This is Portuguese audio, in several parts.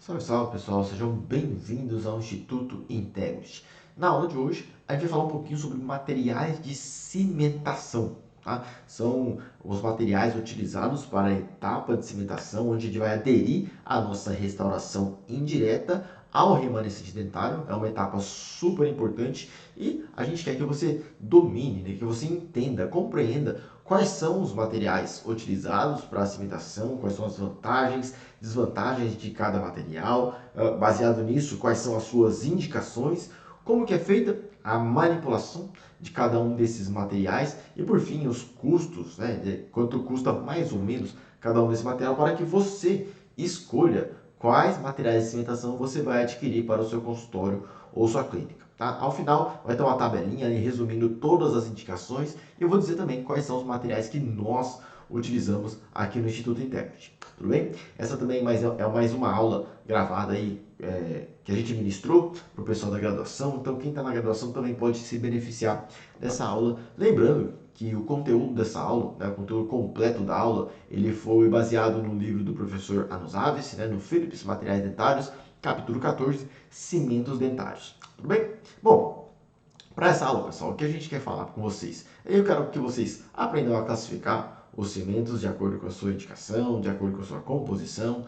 Salve, salve pessoal, sejam bem-vindos ao Instituto Integrity. Na aula de hoje, a gente vai falar um pouquinho sobre materiais de cimentação, tá? São os materiais utilizados para a etapa de cimentação, onde a gente vai aderir à nossa restauração indireta ao remanescente dentário. É uma etapa super importante e a gente quer que você domine, né? Que você entenda, compreenda quais são os materiais utilizados para a cimentação, quais são as vantagens, desvantagens de cada material, baseado nisso, quais são as suas indicações, como que é feita a manipulação de cada um desses materiais e, por fim, os custos, né, de quanto custa mais ou menos cada um desse material para que você escolha quais materiais de cimentação você vai adquirir para o seu consultório ou sua clínica. Tá? Ao final, vai ter uma tabelinha aí resumindo todas as indicações e eu vou dizer também quais são os materiais que nós utilizamos aqui no Instituto Integrity. Tudo bem? Essa também é mais uma aula gravada aí que a gente ministrou para o pessoal da graduação, então quem está na graduação também pode se beneficiar dessa aula. Lembrando que o conteúdo dessa aula, né, o conteúdo completo da aula, ele foi baseado no livro do professor Anos Aves, né, no Philips Materiais Dentários, capítulo 14, Cimentos Dentários. Tudo bem? Bom, para essa aula, pessoal, o que a gente quer falar com vocês? Eu quero que vocês aprendam a classificar os cimentos de acordo com a sua indicação, de acordo com a sua composição,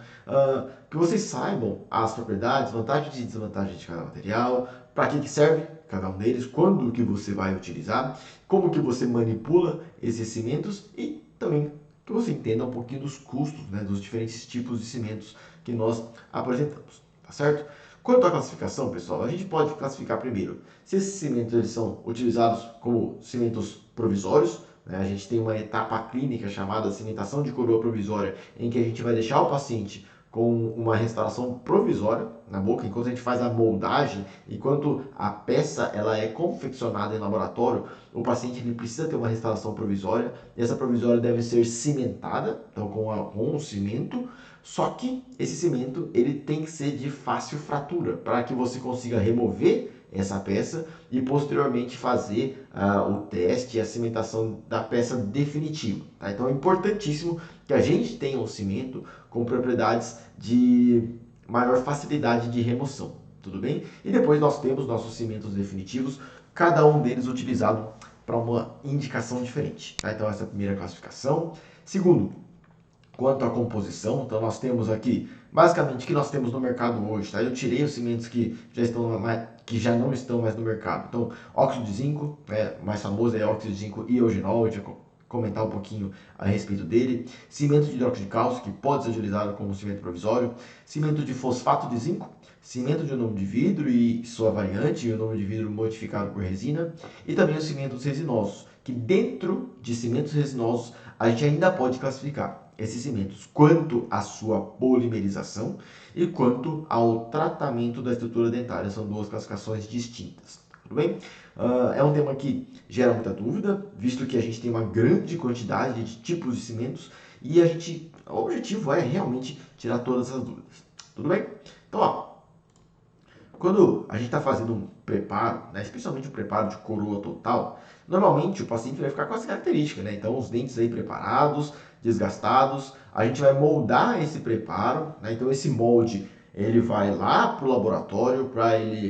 que vocês saibam as propriedades, vantagens e desvantagens de cada material, para que serve cada um deles, quando que você vai utilizar, como que você manipula esses cimentos e também que você entenda um pouquinho dos custos, né, dos diferentes tipos de cimentos que nós apresentamos, tá certo? Quanto à classificação, pessoal, a gente pode classificar primeiro se esses cimentos eles são utilizados como cimentos provisórios. A gente tem uma etapa clínica chamada cimentação de coroa provisória, em que a gente vai deixar o paciente com uma restauração provisória na boca, enquanto a gente faz a moldagem, enquanto a peça ela é confeccionada em laboratório, o paciente ele precisa ter uma restauração provisória, e essa provisória deve ser cimentada, então com um cimento, só que esse cimento ele tem que ser de fácil fratura, para que você consiga remover essa peça e posteriormente fazer o teste e a cimentação da peça definitiva. Tá? Então é importantíssimo que a gente tenha um cimento com propriedades de maior facilidade de remoção, tudo bem? E depois nós temos nossos cimentos definitivos, cada um deles utilizado para uma indicação diferente. Tá? Então essa é a primeira classificação. Segundo, quanto à composição, então nós temos aqui basicamente o que nós temos no mercado hoje, tá? Eu tirei os cimentos que já não estão mais no mercado. Então, óxido de zinco, mais famoso é óxido de zinco e eugenol, a gente vai comentar um pouquinho a respeito dele. Cimento de hidróxido de cálcio, que pode ser utilizado como cimento provisório. Cimento de fosfato de zinco. Cimento de ionomo de vidro e sua variante, ionomo de vidro modificado por resina. E também os cimentos resinosos, que dentro de cimentos resinosos a gente ainda pode classificar esses cimentos quanto à sua polimerização e quanto ao tratamento da estrutura dentária. São duas classificações distintas. Tudo bem? É um tema que gera muita dúvida, visto que a gente tem uma grande quantidade de tipos de cimentos e o objetivo é realmente tirar todas as dúvidas. Tudo bem? Então, ó, quando a gente está fazendo um preparo, né, especialmente um preparo de coroa total, normalmente o paciente vai ficar com as características, né? Então, os dentes aí preparados, desgastados, a gente vai moldar esse preparo, né? Então, esse molde ele vai lá para o laboratório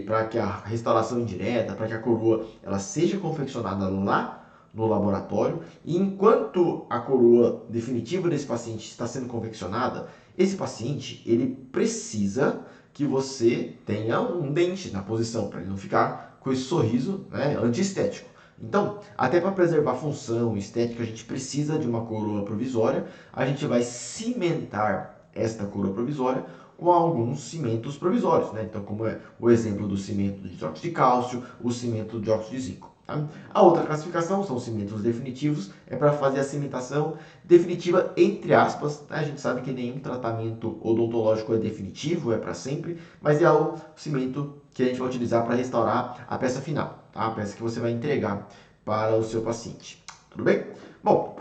para que a restauração indireta, para que a coroa ela seja confeccionada lá no laboratório. E enquanto a coroa definitiva desse paciente está sendo confeccionada, esse paciente ele precisa que você tenha um dente na posição, para ele não ficar com esse sorriso, né, antiestético. Então, até para preservar a função estética, a gente precisa de uma coroa provisória. A gente vai cimentar esta coroa provisória com alguns cimentos provisórios, né? Então, como é o exemplo do cimento de hidróxido de cálcio, o cimento de óxido de zinco. Tá? A outra classificação são os cimentos definitivos, é para fazer a cimentação definitiva entre aspas. Tá? A gente sabe que nenhum tratamento odontológico é definitivo, é para sempre, mas é o cimento que a gente vai utilizar para restaurar a peça final, tá? A peça que você vai entregar para o seu paciente. Tudo bem? Bom,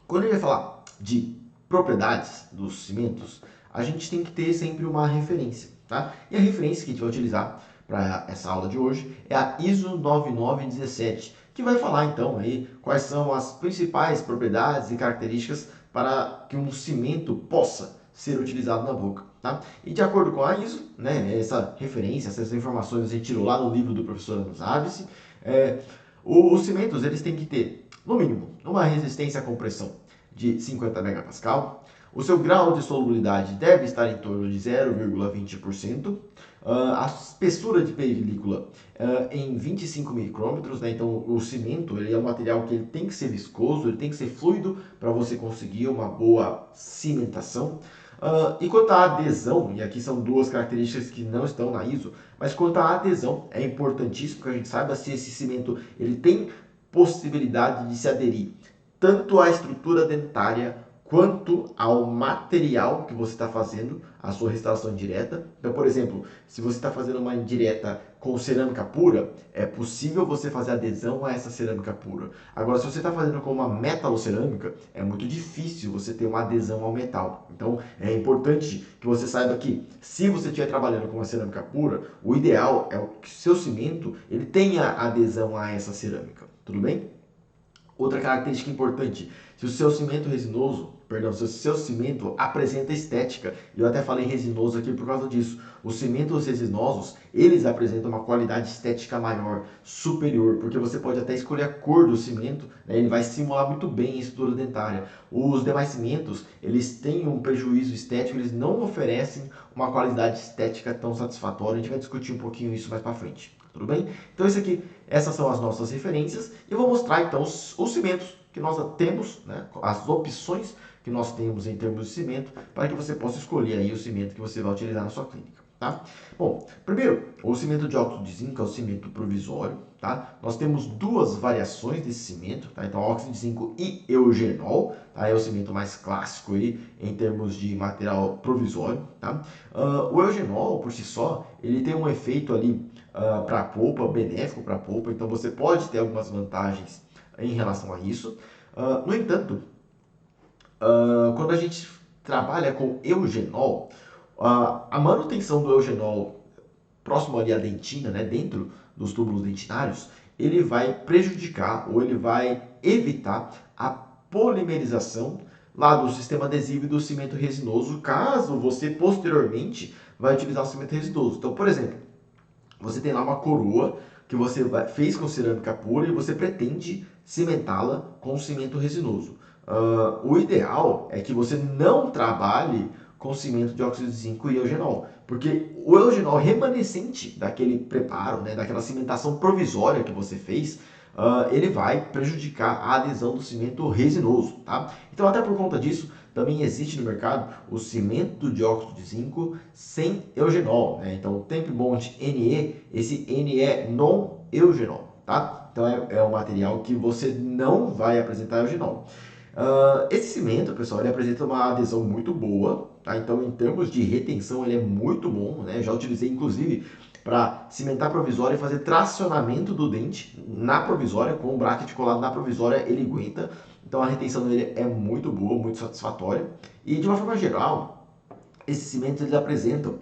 quando a gente vai falar de propriedades dos cimentos, a gente tem que ter sempre uma referência, tá? E a referência que a gente vai utilizar para essa aula de hoje é a ISO 9917, que vai falar então aí quais são as principais propriedades e características para que um cimento possa ser utilizado na boca. Tá? E de acordo com a ISO, né, essa referência, essas informações a gente tirou lá no livro do professor Anos Avice, os cimentos eles têm que ter, no mínimo, uma resistência à compressão de 50 megapascal. O seu grau de solubilidade deve estar em torno de 0,20%. A espessura de película em 25 micrômetros, né? Então o cimento ele é um material que ele tem que ser viscoso, ele tem que ser fluido para você conseguir uma boa cimentação. E quanto à adesão, e aqui são duas características que não estão na ISO, mas quanto à adesão, é importantíssimo que a gente saiba se esse cimento ele tem possibilidade de se aderir tanto à estrutura dentária quanto ao material que você está fazendo a sua restauração direta. Então, por exemplo, se você está fazendo uma indireta com cerâmica pura, é possível você fazer adesão a essa cerâmica pura. Agora, se você está fazendo com uma metalocerâmica, é muito difícil você ter uma adesão ao metal. Então, é importante que você saiba que, se você estiver trabalhando com uma cerâmica pura, o ideal é que o seu cimento ele tenha adesão a essa cerâmica. Tudo bem? Outra característica importante, se o seu cimento se o seu cimento apresenta estética, e eu até falei resinoso aqui por causa disso, os cimentos resinosos, eles apresentam uma qualidade estética maior, superior, porque você pode até escolher a cor do cimento, né, ele vai simular muito bem a estrutura dentária. Os demais cimentos, eles têm um prejuízo estético, eles não oferecem uma qualidade estética tão satisfatória, a gente vai discutir um pouquinho isso mais para frente. Tudo bem? Então essas são as nossas referências e eu vou mostrar então os cimentos que nós temos, né, as opções que nós temos em termos de cimento para que você possa escolher aí o cimento que você vai utilizar na sua clínica. Tá? Bom, primeiro, o cimento de óxido de zinco é o cimento provisório. Tá? Nós temos duas variações desse cimento, tá? Então óxido de zinco e eugenol, tá? É o cimento mais clássico aí em termos de material provisório. Tá? O eugenol, por si só, ele tem um efeito ali para a polpa, benéfico para a polpa, então você pode ter algumas vantagens em relação a isso. No entanto, quando a gente trabalha com eugenol, a manutenção do eugenol próximo ali à dentina, né, dentro dos túbulos dentinários, ele vai prejudicar ou ele vai evitar a polimerização lá do sistema adesivo e do cimento resinoso, caso você posteriormente vai utilizar o cimento resinoso. Então, por exemplo, você tem lá uma coroa que você fez com cerâmica pura e você pretende cimentá-la com cimento resinoso. O ideal é que você não trabalhe com cimento de óxido de zinco e eugenol, porque o eugenol remanescente daquele preparo, né, daquela cimentação provisória que você fez, ele vai prejudicar a adesão do cimento resinoso. Tá? Então, até por conta disso, também existe no mercado o cimento de óxido de zinco sem eugenol. Né? Então, o Temp Bond NE, esse NE non-eugenol. Tá? Então, é um material que você não vai apresentar eugenol. Esse cimento, pessoal, ele apresenta uma adesão muito boa, tá? Então, em termos de retenção, ele é muito bom, né? Já utilizei, inclusive, para cimentar provisória e fazer tracionamento do dente na provisória, com o bracket colado na provisória, ele aguenta. Então, a retenção dele é muito boa, muito satisfatória. E, de uma forma geral, esses cimentos eles apresentam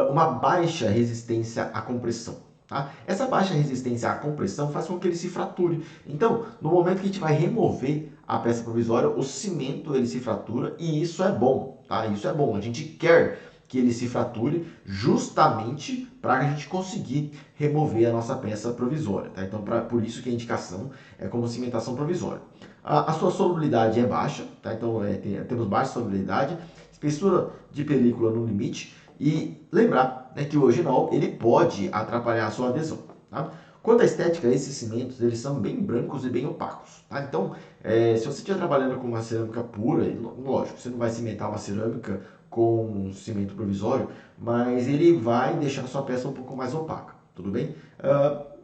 uma baixa resistência à compressão. Tá? Essa baixa resistência à compressão faz com que ele se frature. Então, no momento que a gente vai remover a peça provisória, o cimento ele se fratura e isso é bom. Tá? Isso é bom. A gente quer que ele se frature justamente para a gente conseguir remover a nossa peça provisória. Tá? Então, por isso que a indicação é como cimentação provisória. A sua solubilidade é baixa, tá? Então temos baixa solubilidade, espessura de película no limite. E lembrar, né, que o eugenol ele pode atrapalhar a sua adesão. Tá? Quanto à estética, esses cimentos eles são bem brancos e bem opacos. Tá? Então, se você estiver trabalhando com uma cerâmica pura, lógico, você não vai cimentar uma cerâmica com um cimento provisório, mas ele vai deixar a sua peça um pouco mais opaca. Tudo bem?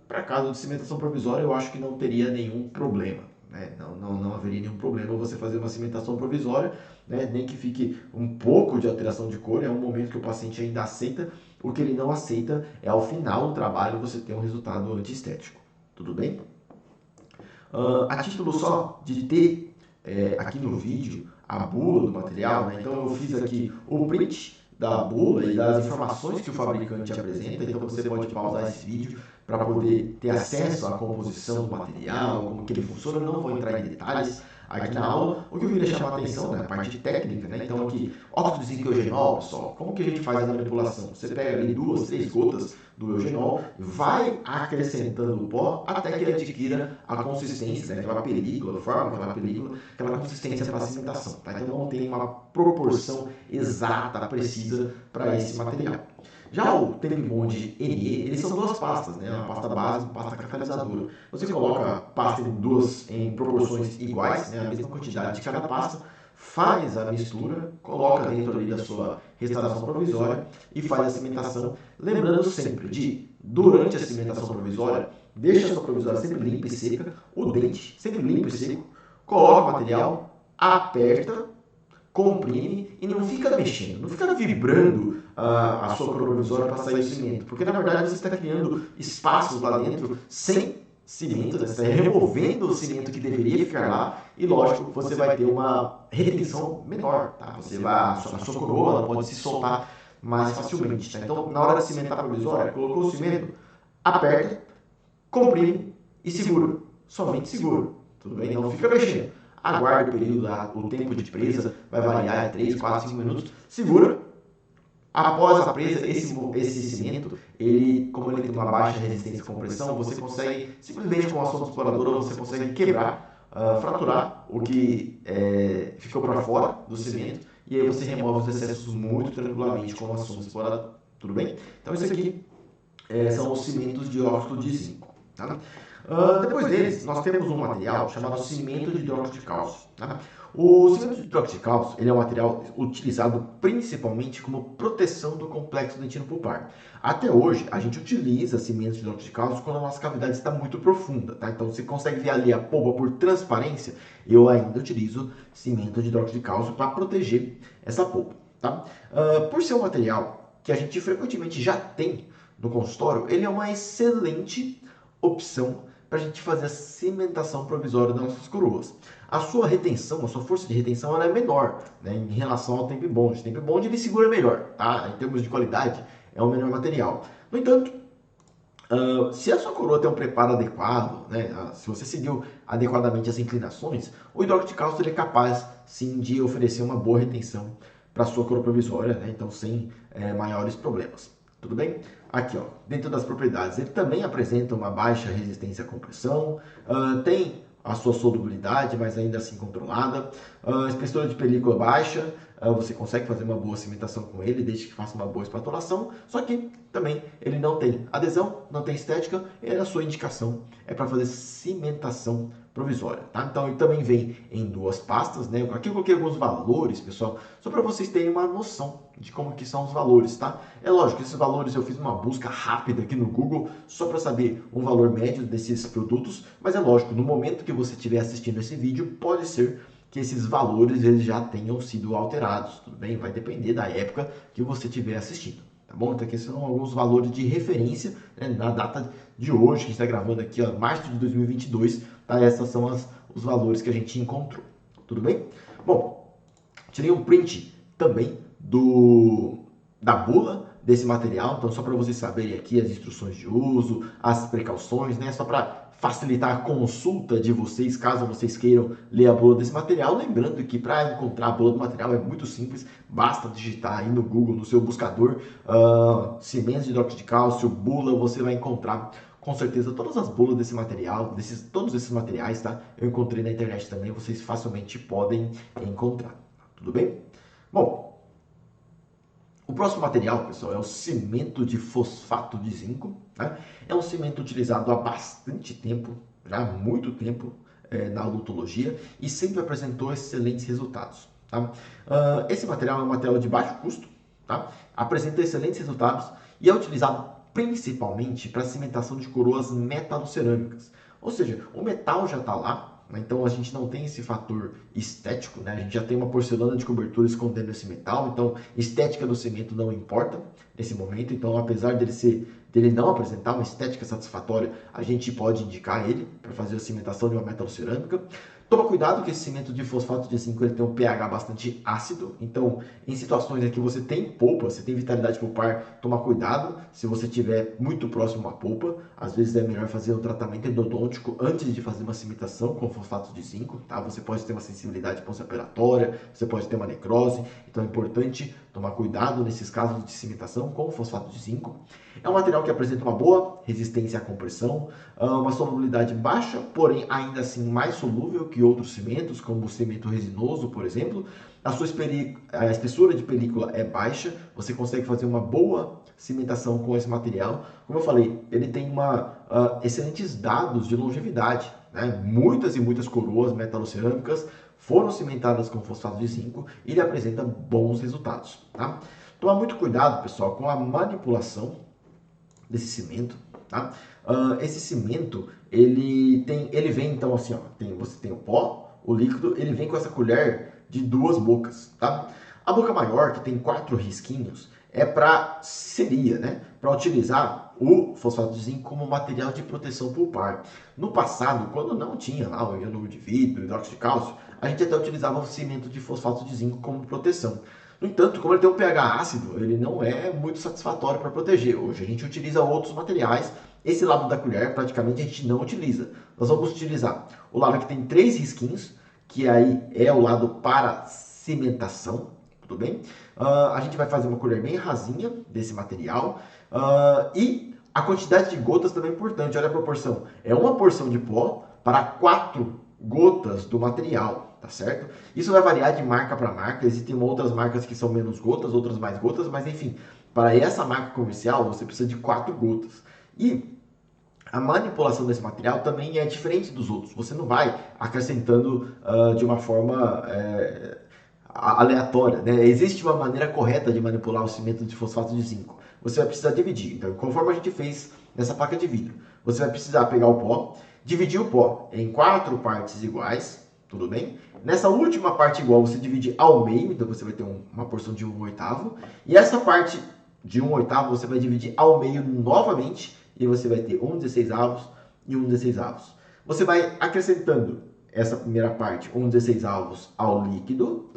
Para caso de cimentação provisória, eu acho que não teria nenhum problema. Né? Não haveria nenhum problema você fazer uma cimentação provisória, né? Nem que fique um pouco de alteração de cor, é um momento que o paciente ainda aceita. O que ele não aceita é ao final do trabalho você ter um resultado antiestético. Tudo bem? A título só de ter aqui no vídeo a bula do material, né? Então eu fiz aqui o print da bula e das informações que o fabricante apresenta, então você pode pausar esse vídeo para poder ter acesso à composição do material, como que ele funciona. Eu não vou entrar em detalhes, aqui na aula, o que eu queria chamar a atenção, né, a parte técnica, né? Então aqui, óxido de zinco e eugenol, pessoal, como que a gente faz a manipulação? Você pega ali 2, 3 gotas do eugenol, vai acrescentando o pó até que ele adquira a consistência, né, aquela película, forma aquela película, aquela consistência para a cimentação, tá? Então não tem uma proporção exata, precisa para esse material. Já o Tape Bond NE, eles são duas pastas, né? Uma pasta base e uma pasta catalisadora. Você coloca a pasta em proporções iguais, né? A mesma quantidade de cada pasta, faz a mistura, coloca dentro ali da sua restauração provisória e faz a cimentação. Lembrando sempre de, durante a cimentação provisória, deixa a sua provisória sempre limpa e seca, o dente sempre limpo e seco, coloca o material, aperta, comprime e não fica mexendo, não fica vibrando a sua provisória para sair o cimento, porque na verdade você está criando espaços lá dentro sem cimento, né? Você está removendo o cimento que deveria ficar lá e lógico você vai ter uma retenção menor, tá? A sua coroa ela pode se soltar mais facilmente, tá? Então na hora de cimentar a provisória, colocou o cimento, aperta, comprime e segura, somente segura, tudo bem? Não fica mexendo. Aguarde o período, o tempo de presa vai variar de 3, 4, 5 minutos. Segura. Após a presa, esse cimento, como ele tem uma baixa resistência à compressão, você consegue, simplesmente com a ação exploradora, você consegue quebrar, fraturar o que ficou para fora do cimento e aí você remove os excessos muito tranquilamente com a ação exploradora. Tudo bem? Então, isso aqui são os cimentos de óxido de zinco. Tá? Depois deles, nós temos um material chamado cimento de hidróxido de cálcio. Tá? O cimento de hidróxido de cálcio ele é um material utilizado principalmente como proteção do complexo dentino pulpar. Até hoje, a gente utiliza cimento de hidróxido de cálcio quando a nossa cavidade está muito profunda. Tá? Então, você consegue ver ali a polpa por transparência. Eu ainda utilizo cimento de hidróxido de cálcio para proteger essa polpa. Tá? Por ser um material que a gente frequentemente já tem no consultório, ele é uma excelente opção para a gente fazer a cimentação provisória das nossas coroas. A sua retenção, a sua força de retenção ela é menor, né, em relação ao Tape Bond. O Tape Bond ele segura melhor, tá? Em termos de qualidade, é o melhor material. No entanto, se a sua coroa tem um preparo adequado, né, se você seguiu adequadamente as inclinações, o hidróxido de cálcio ele é capaz sim de oferecer uma boa retenção para a sua coroa provisória, né, então sem maiores problemas. Tudo bem? Aqui, ó, dentro das propriedades, ele também apresenta uma baixa resistência à compressão, tem a sua solubilidade, mas ainda assim controlada, espessura de película baixa, você consegue fazer uma boa cimentação com ele, desde que faça uma boa espatulação, só que também ele não tem adesão, não tem estética, e a sua indicação é para fazer cimentação provisória, tá? Então ele também vem em duas pastas, né? Aqui eu coloquei alguns valores, pessoal, só para vocês terem uma noção de como que são os valores, tá? É lógico, esses valores eu fiz uma busca rápida aqui no Google só para saber um valor médio desses produtos, mas é lógico, no momento que você estiver assistindo esse vídeo, pode ser que esses valores eles já tenham sido alterados, tudo bem? Vai depender da época que você estiver assistindo, tá bom? Então aqui são alguns valores de referência, né, na data de hoje, que a gente está gravando aqui, ó, março de 2022, tá? Esses são os valores que a gente encontrou, tudo bem? Bom, tirei um print também da bula desse material, então só para vocês saberem aqui as instruções de uso, as precauções, né? Só para facilitar a consulta de vocês, caso vocês queiram ler a bula desse material. Lembrando que para encontrar a bula do material é muito simples, basta digitar aí no Google, no seu buscador, cimentos de hidróxido de cálcio, bula, você vai encontrar com certeza todas as bulas desse material, todos esses materiais, tá? Eu encontrei na internet também, vocês facilmente podem encontrar, tudo bem? Bom, o próximo material, pessoal, é o cimento de fosfato de zinco. Né? É um cimento utilizado há bastante tempo, já há muito tempo, na odontologia e sempre apresentou excelentes resultados. Tá? Esse material é um material de baixo custo, tá? Apresenta excelentes resultados e é utilizado principalmente para cimentação de coroas metalocerâmicas. Ou seja, o metal já está lá, então a gente não tem esse fator estético, né? A gente já tem uma porcelana de cobertura escondendo esse metal, então estética do cimento não importa nesse momento. Então, apesar dele não apresentar uma estética satisfatória, a gente pode indicar ele para fazer a cimentação de uma metalocerâmica. Toma cuidado que esse cimento de fosfato de zinco ele tem um pH bastante ácido, então em situações em que você tem polpa, você tem vitalidade pulpar, toma cuidado se você estiver muito próximo à polpa. Às vezes é melhor fazer um tratamento endodôntico antes de fazer uma cimentação com fosfato de zinco, tá? Você pode ter uma sensibilidade pós-operatória, você pode ter uma necrose, então é importante tomar cuidado nesses casos de cimentação com fosfato de zinco. É um material que apresenta uma boa resistência à compressão, uma solubilidade baixa, porém ainda assim mais solúvel que outros cimentos, como o cimento resinoso, por exemplo. A espessura de película é baixa, você consegue fazer uma boa cimentação com esse material. Como eu falei, ele tem excelentes dados de longevidade, né? Muitas e muitas coroas metalocerâmicas foram cimentadas com fosfato de zinco e ele apresenta bons resultados. Tá? Tomar muito cuidado, pessoal, com a manipulação desse cimento. Tá? Esse cimento, ele vem então assim, ó, você tem o pó, o líquido, ele vem com essa colher de duas bocas. Tá? A boca maior, que tem 4 risquinhos, seria, né, para utilizar o fosfato de zinco como material de proteção pulpar. No passado, quando não tinha lá o iodo de vidro, hidróxido de cálcio, a gente até utilizava o cimento de fosfato de zinco como proteção. No entanto, como ele tem um pH ácido, ele não é muito satisfatório para proteger. Hoje a gente utiliza outros materiais. Esse lado da colher praticamente a gente não utiliza. Nós vamos utilizar o lado que tem 3 risquinhos, que aí é o lado para cimentação, tudo bem? A gente vai fazer uma colher bem rasinha desse material e a quantidade de gotas também é importante. Olha a proporção, é uma porção de pó para 4 gotas do material, tá certo? Isso vai variar de marca para marca, existem outras marcas que são menos gotas, outras mais gotas, mas enfim, para essa marca comercial você precisa de 4 gotas. E a manipulação desse material também é diferente dos outros, você não vai acrescentando de uma forma aleatória, né? Existe uma maneira correta de manipular o cimento de fosfato de zinco. Você vai precisar dividir. Então, conforme a gente fez nessa placa de vidro, você vai precisar pegar o pó, dividir o pó em 4 partes iguais, tudo bem? Nessa última parte igual, você divide ao meio, então você vai ter uma porção de 1/8. E essa parte de 1/8 você vai dividir ao meio novamente, e você vai ter 1/16 e 1/16. Você vai acrescentando essa primeira parte, 1/16 ao líquido,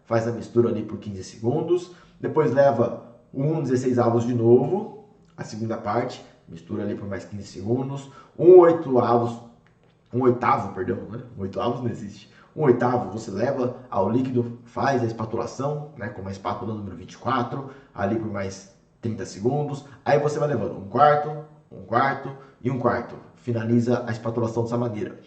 faz a mistura ali por 15 segundos, depois leva 1/16 de novo, a segunda parte, mistura ali por mais 15 segundos, 1/8, perdão, né? 1/8 não existe. 1/8 você leva ao líquido, faz a espatulação, né, com uma espátula número 24, ali por mais 30 segundos, aí você vai levando 1/4, 1/4 e 1/4. Finaliza a espatulação dessa maneira.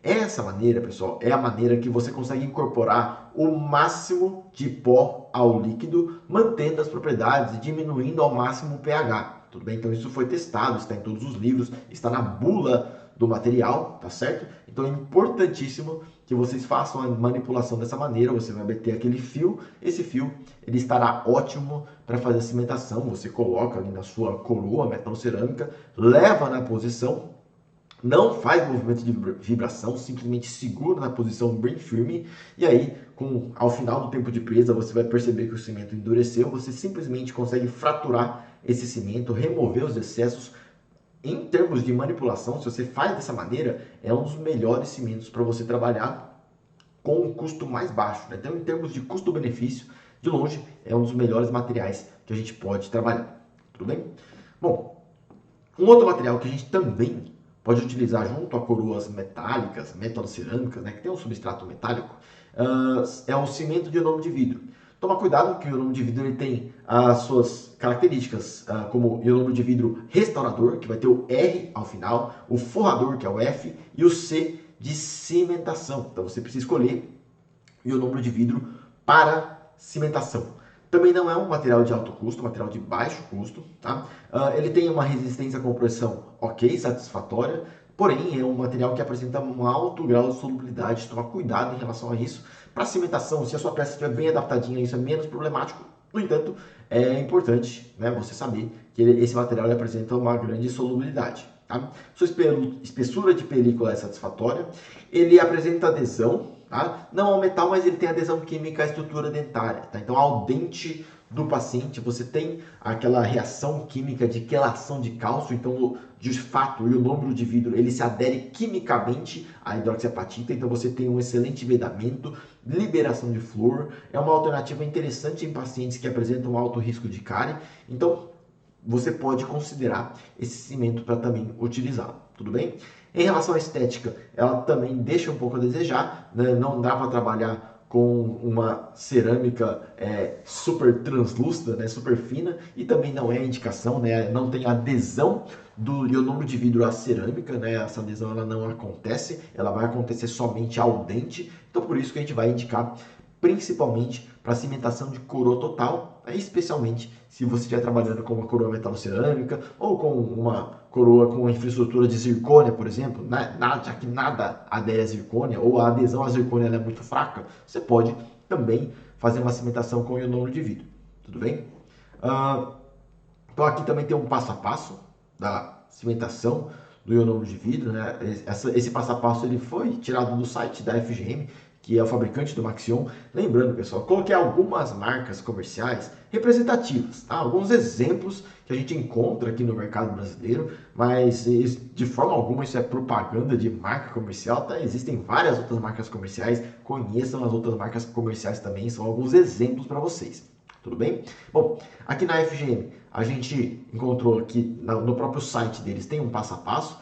Essa maneira, pessoal, é a maneira que você consegue incorporar o máximo de pó ao líquido, mantendo as propriedades e diminuindo ao máximo o pH. Tudo bem? Então isso foi testado, está em todos os livros, está na bula do material, tá certo? Então é importantíssimo que vocês façam a manipulação dessa maneira. Você vai meter aquele fio, esse fio ele estará ótimo para fazer a cimentação. Você coloca ali na sua coroa metalocerâmica, leva na posição, não faz movimento de vibração, simplesmente segura na posição bem firme, e aí, ao final do tempo de presa, você vai perceber que o cimento endureceu, você simplesmente consegue fraturar esse cimento, remover os excessos. Em termos de manipulação, se você faz dessa maneira, é um dos melhores cimentos para você trabalhar com um custo mais baixo, né? Então, em termos de custo-benefício, de longe, é um dos melhores materiais que a gente pode trabalhar. Tudo bem? Bom, um outro material que a gente também pode utilizar junto a coroas metálicas, metalocerâmicas, né, que tem um substrato metálico, é o cimento de iodomo de vidro. Toma cuidado que o iodomo de vidro ele tem as suas características, como iodomo de vidro restaurador, que vai ter o R ao final, o forrador, que é o F, e o C de cimentação. Então você precisa escolher iodomo de vidro para cimentação. Também não é um material de alto custo, um material de baixo custo. Tá? Ele tem uma resistência à compressão ok, satisfatória, porém é um material que apresenta um alto grau de solubilidade. Toma cuidado em relação a isso. Para cimentação, se a sua peça estiver bem adaptadinha, isso é menos problemático. No entanto, é importante, né, você saber que esse material apresenta uma grande solubilidade. Tá? Sua espessura de película é satisfatória. Ele apresenta adesão, tá? Não ao metal, mas ele tem adesão química à estrutura dentária. Tá? Então, ao dente do paciente, você tem aquela reação química de quelação de cálcio, então de fato o ionômero de vidro ele se adere quimicamente à hidroxiapatita, então você tem um excelente vedamento, liberação de flúor, é uma alternativa interessante em pacientes que apresentam alto risco de cárie, então você pode considerar esse cimento para também utilizá-lo, tudo bem? Em relação à estética, ela também deixa um pouco a desejar, né? Não dá para trabalhar com uma cerâmica super translúcida, né? Super fina, e também não é indicação, né? Não tem adesão do ionômero de vidro à cerâmica, né? Essa adesão ela não acontece, ela vai acontecer somente ao dente, então por isso que a gente vai indicar principalmente para cimentação de coroa total, especialmente se você estiver trabalhando com uma coroa metalocerâmica ou com uma coroa com infraestrutura de zircônia, por exemplo, já que nada adere a zircônia ou a adesão à zircônia é muito fraca, você pode também fazer uma cimentação com ionômero de vidro, tudo bem? Então aqui também tem um passo a passo da cimentação do ionômero de vidro, né? Esse passo a passo ele foi tirado do site da FGM, que é o fabricante do Maxion. Lembrando, pessoal, coloquei algumas marcas comerciais representativas, tá? Alguns exemplos que a gente encontra aqui no mercado brasileiro, mas de forma alguma isso é propaganda de marca comercial, tá? Existem várias outras marcas comerciais, conheçam as outras marcas comerciais também, são alguns exemplos para vocês. Tudo bem? Bom, aqui na FGM a gente encontrou aqui no próprio site deles tem um passo a passo.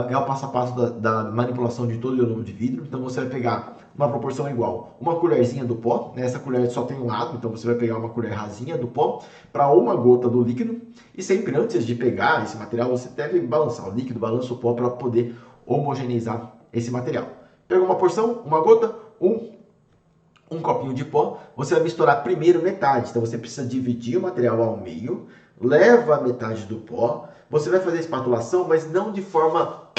É o passo a passo da manipulação de todo o ionômero de vidro. Então você vai pegar uma proporção igual, uma colherzinha do pó, né? Essa colher só tem um lado, então você vai pegar uma colher rasinha do pó para uma gota do líquido. E sempre antes de pegar esse material, você deve balançar o líquido, balança o pó para poder homogeneizar esse material. Pega uma porção, uma gota, um copinho de pó, você vai misturar primeiro metade, então você precisa dividir o material ao meio, leva a metade do pó, você vai fazer a espatulação, mas não de forma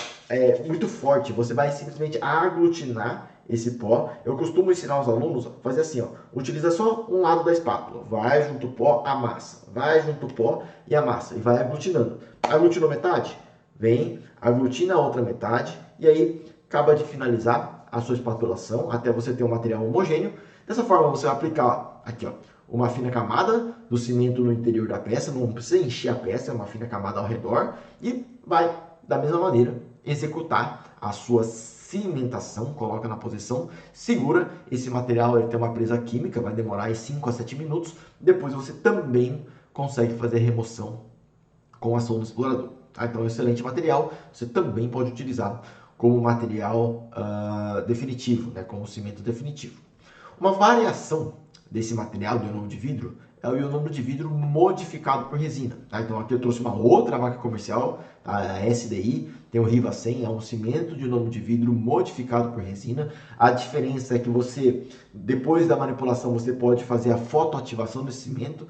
muito forte, você vai simplesmente aglutinar esse pó. Eu costumo ensinar os alunos a fazer assim, ó, utiliza só um lado da espátula, vai junto o pó, amassa, vai junto o pó e amassa, e vai aglutinando. Aglutinou metade? Vem, aglutina a outra metade, e aí acaba de finalizar a sua espatulação até você ter um material homogêneo. Dessa forma você vai aplicar aqui, ó, uma fina camada do cimento no interior da peça, não precisa encher a peça, é uma fina camada ao redor, e vai, da mesma maneira, executar a sua cimentação, coloca na posição, segura, esse material ele tem uma presa química, vai demorar aí 5 a 7 minutos, depois você também consegue fazer remoção com a ação do explorador. Tá? Então é um excelente material, você também pode utilizar como material definitivo, né, como cimento definitivo. Uma variação desse material do ionômero de vidro é o ionômero de vidro modificado por resina. Tá? Então aqui eu trouxe uma outra marca comercial, tá? A SDI, tem o Riva 100, é um cimento de ionômero de vidro modificado por resina. A diferença é que você, depois da manipulação, você pode fazer a fotoativação desse cimento,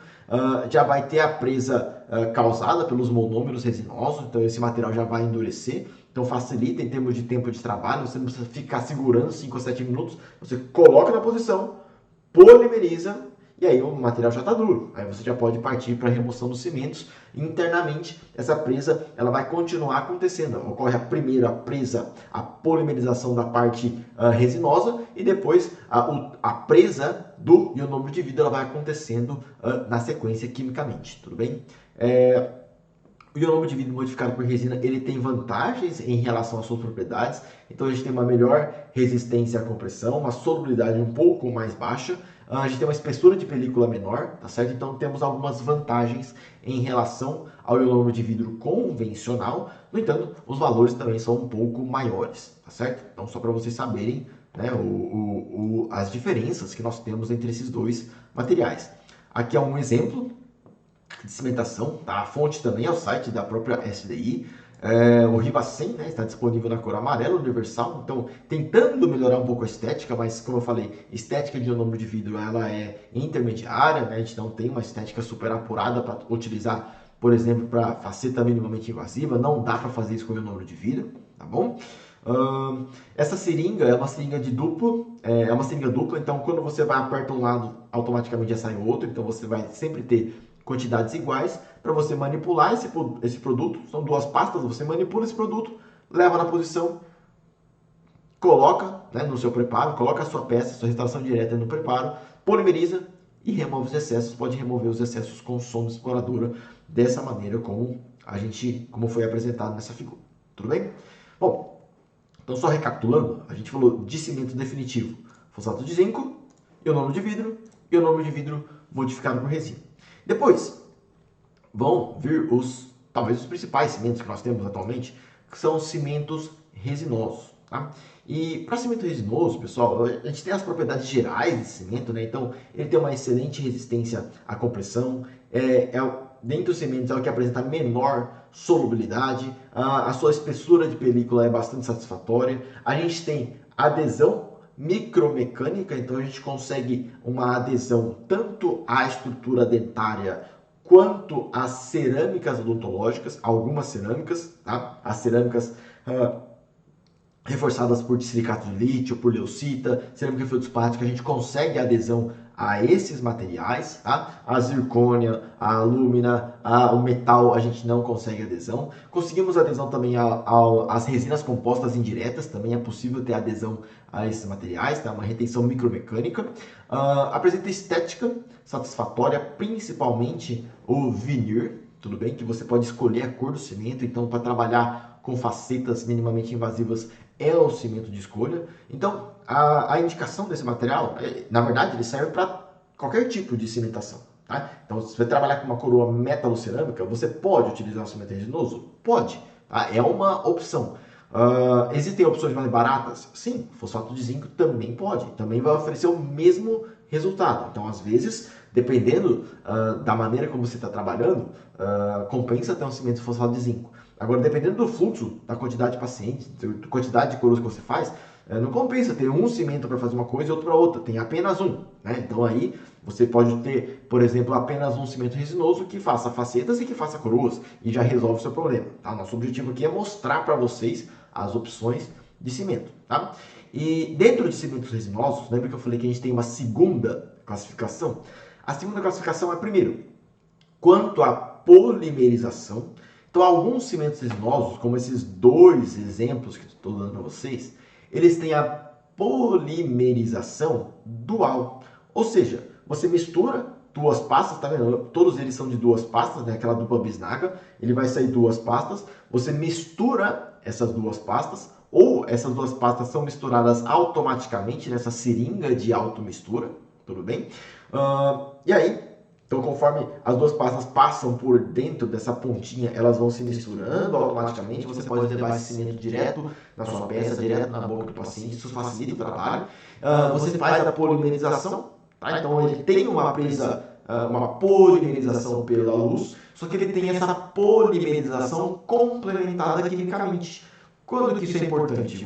já vai ter a presa causada pelos monômeros resinosos, então esse material já vai endurecer. Então facilita em termos de tempo de trabalho, você não precisa ficar segurando 5 ou 7 minutos, você coloca na posição, polimeriza e aí o material já está duro. Aí você já pode partir para a remoção dos cimentos. Internamente, essa presa ela vai continuar acontecendo. Ocorre primeiro a presa, a polimerização da parte resinosa e depois a presa do ionômero de vidro ela vai acontecendo na sequência quimicamente, tudo bem? O ionômero de vidro modificado por resina ele tem vantagens em relação às suas propriedades. Então a gente tem uma melhor resistência à compressão, uma solubilidade um pouco mais baixa, a gente tem uma espessura de película menor, tá certo? Então temos algumas vantagens em relação ao ionômero de vidro convencional. No entanto, os valores também são um pouco maiores, tá certo? Então só para vocês saberem, né, as diferenças que nós temos entre esses dois materiais. Aqui é um exemplo de cimentação, tá? A fonte também é o site da própria SDI. O Riva 100, né, está disponível na cor amarela universal, então tentando melhorar um pouco a estética, mas como eu falei, estética de ionômero de vidro ela é intermediária, né, a gente não tem uma estética super apurada para utilizar, por exemplo, para faceta minimamente invasiva, não dá para fazer isso com ionômero de vidro, tá bom? Essa seringa é uma seringa de duplo, é uma seringa dupla, então quando você vai aperta um lado, automaticamente já sai o outro, então você vai sempre ter quantidades iguais para você manipular esse produto. São duas pastas, você manipula esse produto, leva na posição, coloca, né, no seu preparo, coloca a sua peça, sua restauração direta no preparo, polimeriza e remove os excessos, pode remover os excessos com sonda exploradora dessa maneira como foi apresentado nessa figura. Tudo bem? Bom, então só recapitulando, a gente falou de cimento definitivo, fosfato de zinco, ionômero de vidro, e ionômero de vidro modificado por resina. Depois vão vir talvez os principais cimentos que nós temos atualmente, que são os cimentos resinosos. Tá? E para cimento resinoso, pessoal, a gente tem as propriedades gerais desse cimento, né? Então ele tem uma excelente resistência à compressão, dentre os cimentos é o que apresenta menor solubilidade, a sua espessura de película é bastante satisfatória, a gente tem adesão micromecânica, então a gente consegue uma adesão tanto à estrutura dentária quanto às cerâmicas odontológicas, algumas cerâmicas, tá? As cerâmicas reforçadas por silicato de lítio, por leucita, cerâmica feldspática, a gente consegue adesão a esses materiais, tá? A zircônia, a alúmina, o metal, a gente não consegue adesão. Conseguimos adesão também às resinas compostas indiretas, também é possível ter adesão a esses materiais, tá? Uma retenção micromecânica. Apresenta estética satisfatória, principalmente o veneer, tudo bem? Que você pode escolher a cor do cimento, então para trabalhar com facetas minimamente invasivas é o cimento de escolha. Então, a indicação desse material, na verdade, ele serve para qualquer tipo de cimentação. Tá? Então, se você trabalhar com uma coroa metalocerâmica, você pode utilizar o cimento resinoso? Pode. Tá? É uma opção. Existem opções mais baratas? Sim, fosfato de zinco também pode. Também vai oferecer o mesmo resultado. Então, às vezes, dependendo da maneira como você está trabalhando, compensa ter um cimento de fosfato de zinco. Agora, dependendo do fluxo, da quantidade de pacientes, da quantidade de coroas que você faz, não compensa ter um cimento para fazer uma coisa e outro para outra. Tem apenas um. Né? Então aí você pode ter, por exemplo, apenas um cimento resinoso que faça facetas e que faça coroas e já resolve o seu problema. Tá? Nosso objetivo aqui é mostrar para vocês as opções de cimento. Tá? E dentro de cimentos resinosos, lembra que eu falei que a gente tem uma segunda classificação? A segunda classificação é, primeiro, quanto à polimerização. Então, alguns cimentos resinosos, como esses dois exemplos que estou dando para vocês, eles têm a polimerização dual. Ou seja, você mistura duas pastas, tá vendo? Todos eles são de duas pastas, né? Aquela dupla bisnaga, ele vai sair duas pastas, você mistura essas duas pastas, ou essas duas pastas são misturadas automaticamente nessa seringa de automistura, tudo bem? E aí, então, conforme as duas pastas passam por dentro dessa pontinha, elas vão se misturando automaticamente. Você pode levar esse cimento direto na sua peça, direto na boca do paciente. Isso facilita o trabalho. Você faz a polimerização, tá? Então ele tem uma polimerização pela luz, só que ele tem essa polimerização complementada quimicamente. Quando que isso é importante?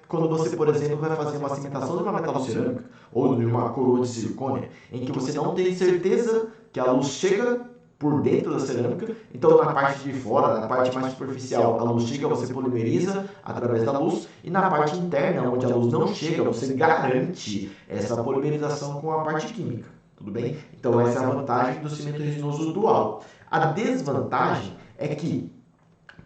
Quando você, por exemplo, vai fazer uma cimentação de uma metalocerâmica ou de uma coroa de silicone, em que você não tem certeza que a luz chega por dentro da cerâmica, então na parte de fora, na parte mais superficial, a luz chega, você polimeriza através da luz, e na parte interna, onde a luz não chega, você garante essa polimerização com a parte química, tudo bem? Então essa é a vantagem do cimento resinoso dual. A desvantagem é que,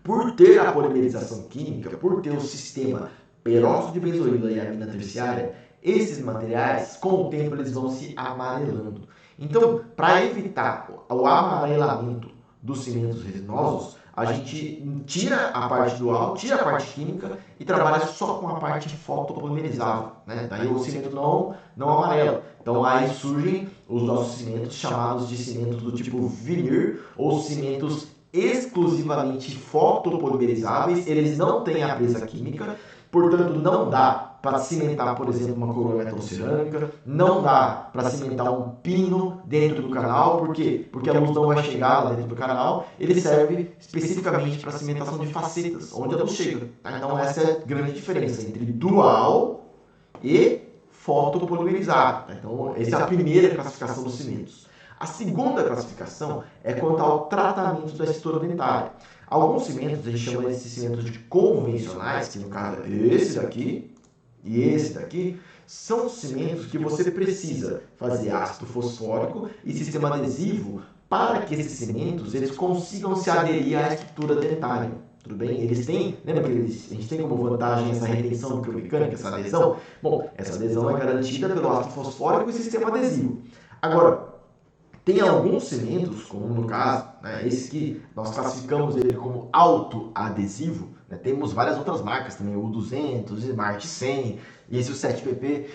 por ter a polimerização química, por ter o sistema peróxido de benzoíla e amina terciária, esses materiais, com o tempo, eles vão se amarelando. Então, para evitar o amarelamento dos cimentos resinosos, a gente tira a parte dual, tira a parte química e trabalha só com a parte fotopolimerizável. Né? Daí o cimento não amarela. Então aí surgem os nossos cimentos chamados de cimentos do tipo veneer ou cimentos exclusivamente fotopolimerizáveis. Eles não têm a presa química, portanto não dá para cimentar, por exemplo, uma coroa metalocerâmica, não dá para cimentar um pino dentro do canal, por quê? Porque a luz não vai chegar lá dentro do canal, ele serve especificamente para cimentação de facetas, onde a luz chega. Tá? Então essa é a grande diferença entre dual e fotopolimerizado. Tá? Então essa é a primeira classificação dos cimentos. A segunda classificação é quanto ao tratamento da estrutura dentária. Alguns cimentos, a gente chama esses cimentos de convencionais, que no caso é esse daqui e esse daqui, são cimentos que você precisa fazer ácido fosfórico e sistema adesivo para que esses cimentos eles consigam se aderir à estrutura dentária. Tudo bem? Eles têm, lembra que a gente tem como vantagem essa retenção micromecânica, essa adesão? Bom, essa adesão é garantida pelo ácido fosfórico e sistema adesivo. Agora, tem alguns cimentos, como no caso, né, esse que nós classificamos ele como autoadesivo, né, temos várias outras marcas também, o 200, Smart 100, e esse o 7PP.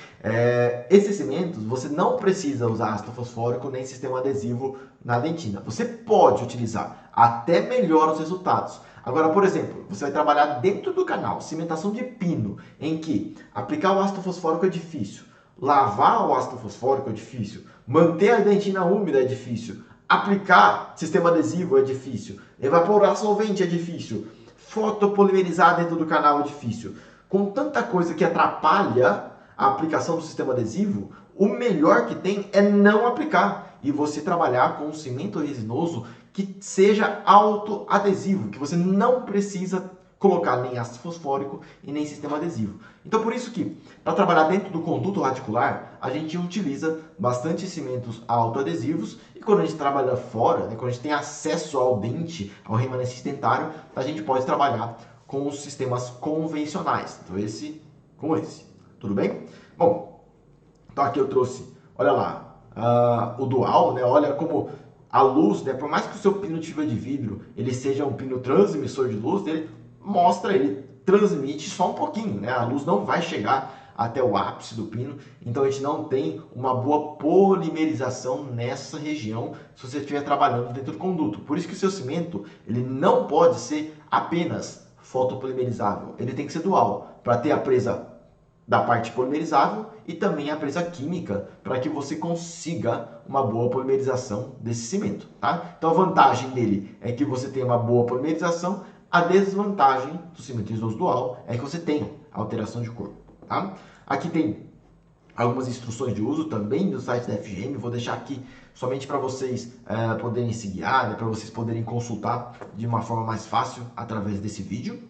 Esses cimentos, você não precisa usar ácido fosfórico nem sistema adesivo na dentina. Você pode utilizar, até melhora os resultados. Agora, por exemplo, você vai trabalhar dentro do canal, cimentação de pino, em que aplicar o ácido fosfórico é difícil, lavar o ácido fosfórico é difícil, manter a dentina úmida é difícil, aplicar sistema adesivo é difícil, evaporar solvente é difícil, fotopolimerizar dentro do canal é difícil. Com tanta coisa que atrapalha a aplicação do sistema adesivo, o melhor que tem é não aplicar e você trabalhar com um cimento resinoso que seja autoadesivo, que você não precisa colocar nem ácido fosfórico e nem sistema adesivo. Então, por isso que, para trabalhar dentro do conduto radicular, a gente utiliza bastante cimentos autoadesivos e quando a gente trabalha fora, né, quando a gente tem acesso ao dente, ao remanescente dentário, a gente pode trabalhar com os sistemas convencionais. Então, esse com esse. Tudo bem? Bom, então aqui eu trouxe, olha lá, o dual, né? Olha como a luz, né? Por mais que o seu pino de fibra de vidro ele seja um pino transmissor de luz, ele mostra, ele transmite só um pouquinho, né? A luz não vai chegar até o ápice do pino, então a gente não tem uma boa polimerização nessa região se você estiver trabalhando dentro do conduto. Por isso que o seu cimento ele não pode ser apenas fotopolimerizável, ele tem que ser dual, para ter a presa da parte polimerizável e também a presa química para que você consiga uma boa polimerização desse cimento, tá? Então a vantagem dele é que você tem uma boa polimerização, a desvantagem do cimento resinoso dual é que você tem alteração de cor, tá? Aqui tem algumas instruções de uso também do site da FGM, vou deixar aqui somente para vocês poderem se guiar, né, para vocês poderem consultar de uma forma mais fácil através desse vídeo.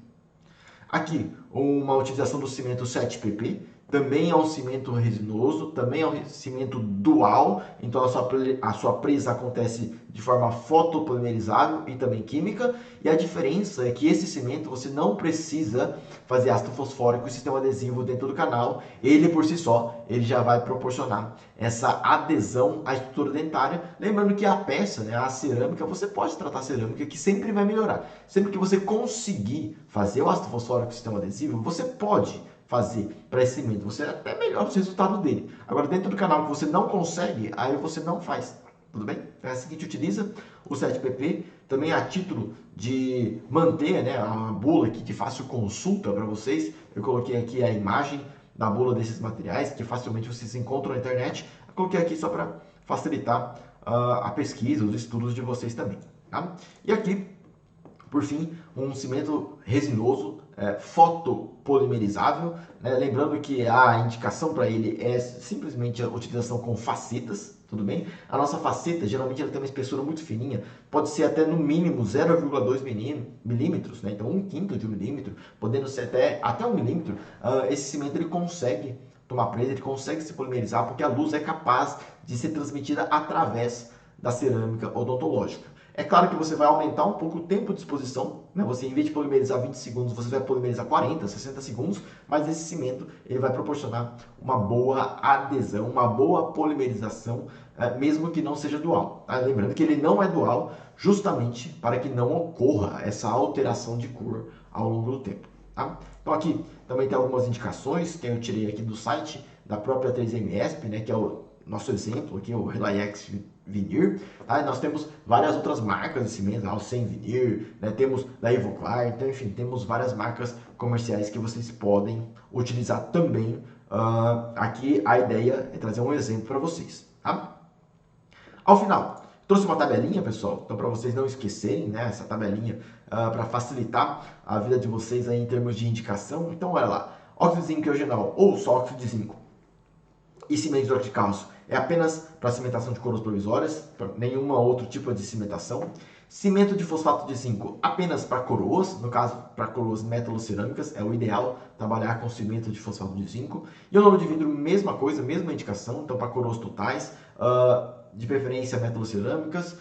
Aqui, uma utilização do cimento 7PP, também é um cimento resinoso, também é um cimento dual, então a sua presa acontece de forma fotopolimerizável e também química, e a diferença é que esse cimento você não precisa fazer ácido fosfórico e sistema adesivo dentro do canal, ele por si só, ele já vai proporcionar essa adesão à estrutura dentária, lembrando que a peça, né, a cerâmica, você pode tratar a cerâmica que sempre vai melhorar, sempre que você conseguir fazer o ácido fosfórico e o sistema adesivo, você pode fazer para esse cimento, você até melhora os resultados dele. Agora, dentro do canal que você não consegue, aí você não faz. Tudo bem? É assim que a gente utiliza o 7PP, também a título de manter, né, a bula aqui de fácil consulta para vocês. Eu coloquei aqui a imagem da bula desses materiais, que facilmente vocês encontram na internet. Eu coloquei aqui só para facilitar a pesquisa, os estudos de vocês também. Tá? E aqui, por fim, um cimento resinoso, fotopolimerizável, né? Lembrando que a indicação para ele é simplesmente a utilização com facetas, tudo bem? A nossa faceta, geralmente, ela tem uma espessura muito fininha, pode ser até no mínimo 0,2 milímetros, né? Então 1/5 de um milímetro, podendo ser até 1 milímetro. Esse cimento ele consegue tomar presa, ele consegue se polimerizar, porque a luz é capaz de ser transmitida através da cerâmica odontológica. É claro que você vai aumentar um pouco o tempo de exposição, né? Você, em vez de polimerizar 20 segundos, você vai polimerizar 40, 60 segundos, mas esse cimento ele vai proporcionar uma boa adesão, uma boa polimerização, mesmo que não seja dual. Tá? Lembrando que ele não é dual justamente para que não ocorra essa alteração de cor ao longo do tempo. Tá? Então aqui também tem algumas indicações que eu tirei aqui do site da própria 3MSP, né, que é o nosso exemplo aqui, o Relax Veneer. Tá? Nós temos várias outras marcas de cimento, o Sem Veneer, né? Temos da Ivoclar, então enfim, temos várias marcas comerciais que vocês podem utilizar também. Aqui a ideia é trazer um exemplo para vocês. Tá? Ao final, trouxe uma tabelinha, pessoal, então para vocês não esquecerem, né, essa tabelinha para facilitar a vida de vocês aí em termos de indicação. Então, olha lá, óxido de zinco eugenol ou só óxido de zinco e cimento de hidróxido de cálcio é apenas para cimentação de coroas provisórias, nenhum outro tipo de cimentação. Cimento de fosfato de zinco apenas para coroas, no caso para coroas metalocerâmicas, é o ideal trabalhar com cimento de fosfato de zinco. Ionolo de vidro, mesma coisa, mesma indicação, então para coroas totais, de preferência metalocerâmicas.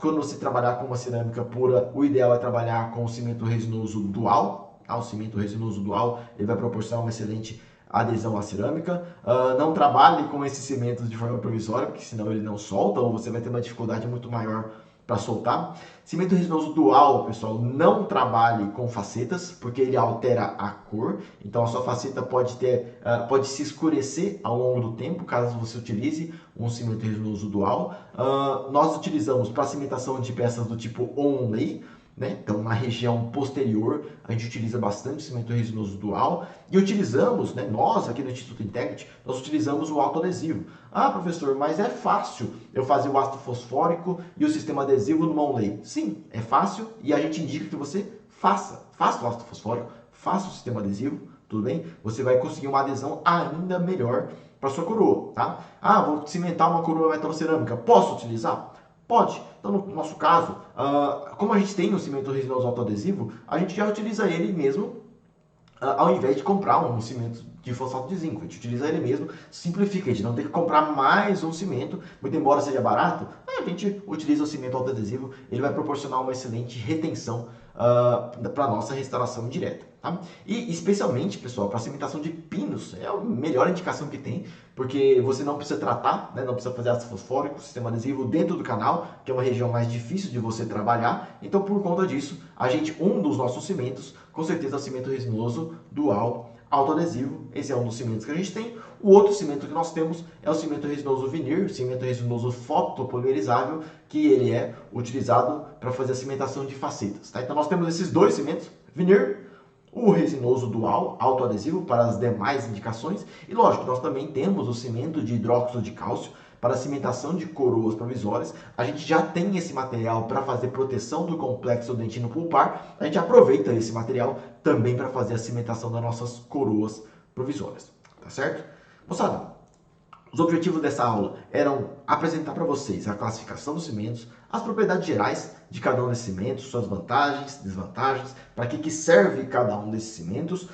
Quando você trabalhar com uma cerâmica pura, o ideal é trabalhar com o cimento resinoso dual. O cimento resinoso dual ele vai proporcionar uma excelente adesão à cerâmica. Não trabalhe com esses cimentos de forma provisória, porque senão ele não solta ou você vai ter uma dificuldade muito maior para soltar. Cimento resinoso dual, pessoal, não trabalhe com facetas, porque ele altera a cor. Então a sua faceta pode se escurecer ao longo do tempo, caso você utilize um cimento resinoso dual. Nós utilizamos para cimentação de peças do tipo onlay, né? Então, na região posterior, a gente utiliza bastante cimento resinoso dual e utilizamos, né, nós aqui no Instituto Integrity, nós utilizamos o autoadesivo. Ah, professor, mas é fácil eu fazer o ácido fosfórico e o sistema adesivo no onlay. Sim, é fácil e a gente indica que você faça o ácido fosfórico, faça o sistema adesivo, tudo bem? Você vai conseguir uma adesão ainda melhor para sua coroa, tá? Ah, vou cimentar uma coroa metalocerâmica, posso utilizar? Pode. Então, no nosso caso, como a gente tem o cimento resinoso autoadesivo, a gente já utiliza ele mesmo, ao invés de comprar um cimento de fosfato de zinco. A gente utiliza ele mesmo, simplifica, a gente não tem que comprar mais um cimento, muito embora seja barato, a gente utiliza o cimento autoadesivo, ele vai proporcionar uma excelente retenção para a nossa restauração direta. Tá? E especialmente, pessoal, para cimentação de pinos, é a melhor indicação que tem, porque você não precisa tratar, né, não precisa fazer ácido fosfórico, sistema adesivo dentro do canal, que é uma região mais difícil de você trabalhar. Então, por conta disso, um dos nossos cimentos, com certeza é o cimento resinoso dual autoadesivo. Esse é um dos cimentos que a gente tem. O outro cimento que nós temos é o cimento resinoso vinir, cimento resinoso fotopolimerizável, que ele é utilizado para fazer a cimentação de facetas. Tá? Então nós temos esses dois cimentos, vinir, o resinoso dual autoadesivo para as demais indicações e lógico, nós também temos o cimento de hidróxido de cálcio para a cimentação de coroas provisórias. A gente já tem esse material para fazer proteção do complexo dentino pulpar. A gente aproveita esse material também para fazer a cimentação das nossas coroas provisórias. Tá certo? Moçada, os objetivos dessa aula eram apresentar para vocês a classificação dos cimentos, as propriedades gerais de cada um desses cimentos, suas vantagens, desvantagens, para que serve cada um desses cimentos,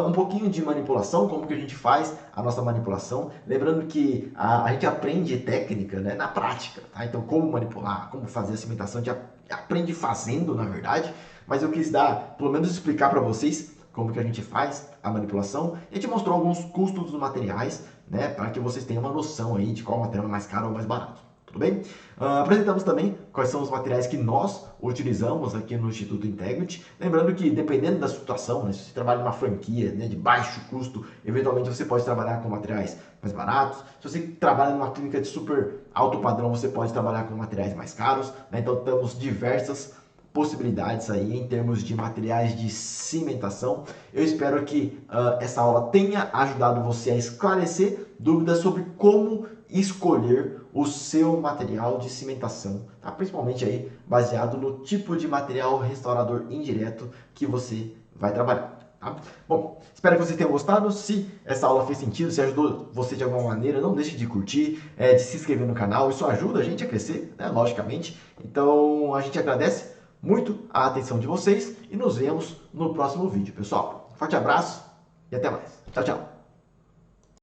um pouquinho de manipulação, como que a gente faz a nossa manipulação, lembrando que a gente aprende técnica, né, na prática, tá? Então como manipular, como fazer a cimentação, a gente aprende fazendo, na verdade, mas eu quis pelo menos explicar para vocês como que a gente faz a manipulação. A gente mostrou alguns custos dos materiais, né, para que vocês tenham uma noção aí de qual material é mais caro ou mais barato. Tudo bem? Apresentamos também quais são os materiais que nós utilizamos aqui no Instituto Integrity. Lembrando que, dependendo da situação, né, se você trabalha em uma franquia, né, de baixo custo, eventualmente você pode trabalhar com materiais mais baratos. Se você trabalha numa clínica de super alto padrão, você pode trabalhar com materiais mais caros. Né? Então, temos diversas possibilidades aí em termos de materiais de cimentação. Eu espero que essa aula tenha ajudado você a esclarecer dúvidas sobre como escolher o seu material de cimentação, tá? Principalmente aí baseado no tipo de material restaurador indireto que você vai trabalhar. Tá? Bom, espero que vocês tenham gostado. Se essa aula fez sentido, se ajudou você de alguma maneira, não deixe de curtir, de se inscrever no canal. Isso ajuda a gente a crescer, né? Logicamente. Então a gente agradece muito a atenção de vocês e nos vemos no próximo vídeo, pessoal. Forte abraço e até mais. Tchau, tchau.